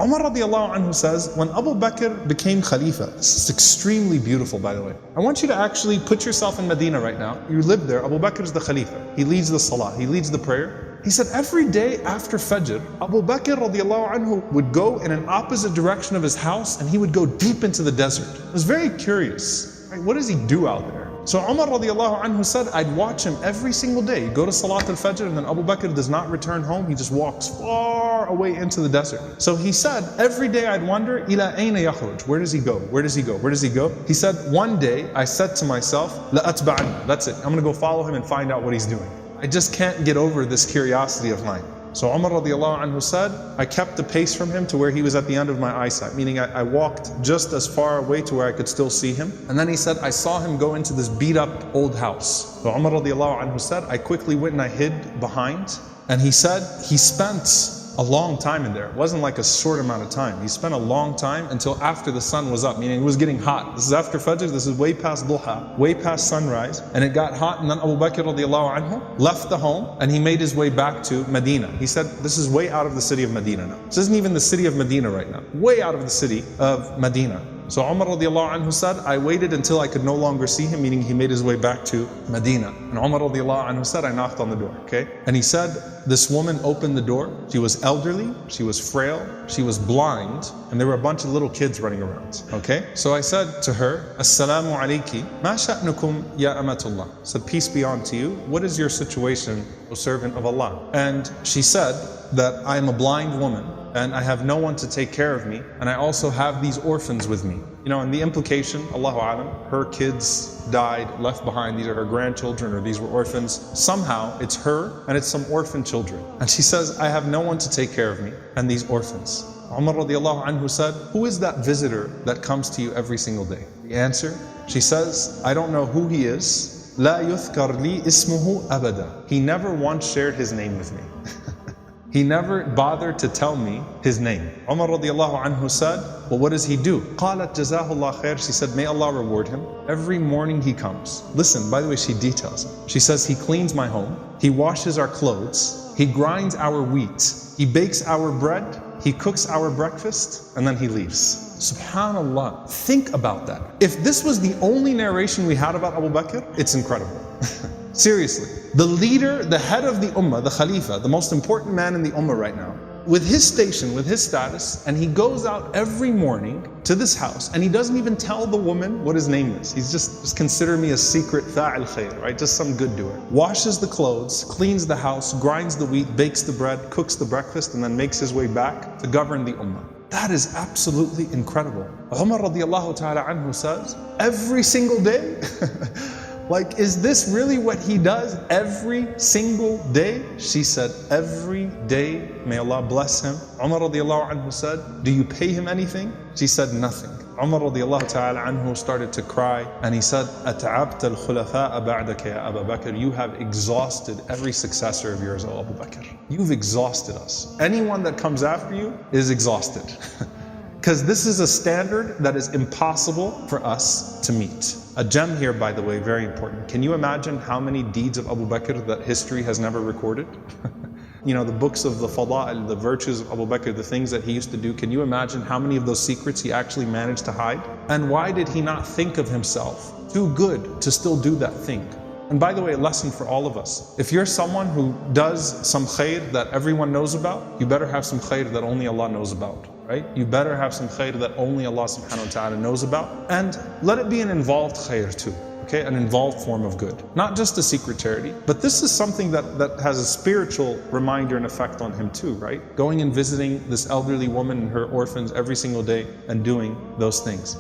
Umar radiallahu anhu says, when Abu Bakr became Khalifa, this is extremely beautiful by the way. I want you to actually put yourself in Medina right now. You live there, Abu Bakr is the Khalifa. He leads the Salah, he leads the prayer. He said every day after Fajr, Abu Bakr radiallahu anhu would go in an opposite direction of his house and he would go deep into the desert. I was very curious, right? What does he do out there? So Umar radiallahu anhu said, I'd watch him every single day. He'd go to Salat al-Fajr and then Abu Bakr does not return home. He just walks far away into the desert. So he said, every day I'd wonder, ila ayna yakhruj? Where does he go? Where does he go? Where does he go? He said, one day I said to myself, la atba'an. That's it. I'm gonna go follow him and find out what he's doing. I just can't get over this curiosity of mine. So Umar radiallahu anhu said, I kept the pace from him to where he was at the end of my eyesight, meaning I walked just as far away to where I could still see him. And then he said, I saw him go into this beat up old house. So Umar radiallahu anhu said, I quickly went and I hid behind. And he said, he spent a long time in there. It wasn't like a short amount of time. He spent a long time until after the sun was up, meaning it was getting hot. This is after Fajr, this is way past Duha, way past sunrise. And it got hot and then Abu Bakr radiallahu anhu left the home and he made his way back to Medina. He said, this is way out of the city of Medina now. This isn't even the city of Medina right now. Way out of the city of Medina. So Umar radiallahu anhu said, I waited until I could no longer see him, meaning he made his way back to Medina. And Umar radiallahu anhu said, I knocked on the door, okay? And he said, this woman opened the door. She was elderly, she was frail, she was blind, and there were a bunch of little kids running around, okay? So I said to her, Assalamu alayki, ma sha'nukum ya amatullah. I said, peace be unto you. What is your situation, O servant of Allah? And she said that I am a blind woman, and I have no one to take care of me, and I also have these orphans with me. You know, and the implication, Allahu Alam, her kids died, left behind, these are her grandchildren, or these were orphans. Somehow, it's her, and it's some orphan children. And she says, I have no one to take care of me, and these orphans. Umar radiallahu anhu said, who is that visitor that comes to you every single day? The answer, she says, I don't know who he is. La yuthkar li ismuhu abada. He never once shared his name with me. He never bothered to tell me his name. Umar radiallahu anhu said, well, what does he do? قالت جزاه الله خير. She said, may Allah reward him. Every morning he comes. Listen, by the way, she details it. She says, he cleans my home, he washes our clothes, he grinds our wheat, he bakes our bread, he cooks our breakfast, and then he leaves. Subhanallah, think about that. If this was the only narration we had about Abu Bakr, it's incredible. Seriously, the leader, the head of the ummah, the Khalifa, the most important man in the ummah right now, with his station, with his status, and he goes out every morning to this house and he doesn't even tell the woman what his name is. He's just consider me a secret fa'il khair, right? Just some good doer. Washes the clothes, cleans the house, grinds the wheat, bakes the bread, cooks the breakfast, and then makes his way back to govern the ummah. That is absolutely incredible. Umar radiallahu ta'ala anhu says, every single day, like, is this really what he does every single day? She said, every day, may Allah bless him. Umar radiallahu anhu said, do you pay him anything? She said, nothing. Umar radiallahu ta'ala anhu started to cry and he said, أَتَعَبْتَ الْخُلَفَاءَ بَعْدَكَ يَا أَبَا بَكْرِ. You have exhausted every successor of yours, O Abu Bakr. You've exhausted us. Anyone that comes after you is exhausted. Because this is a standard that is impossible for us to meet. A gem here, by the way, very important. Can you imagine how many deeds of Abu Bakr that history has never recorded? You know, the books of the fada'il, the virtues of Abu Bakr, the things that he used to do. Can you imagine how many of those secrets he actually managed to hide? And why did he not think of himself too good to still do that thing? And by the way, a lesson for all of us. If you're someone who does some khair that everyone knows about, you better have some khair that only Allah knows about, right? You better have some khair that only Allah subhanahu wa ta'ala knows about. And let it be an involved khair too, okay? An involved form of good. Not just a secret charity, but this is something that has a spiritual reminder and effect on him too, right? Going and visiting this elderly woman and her orphans every single day and doing those things.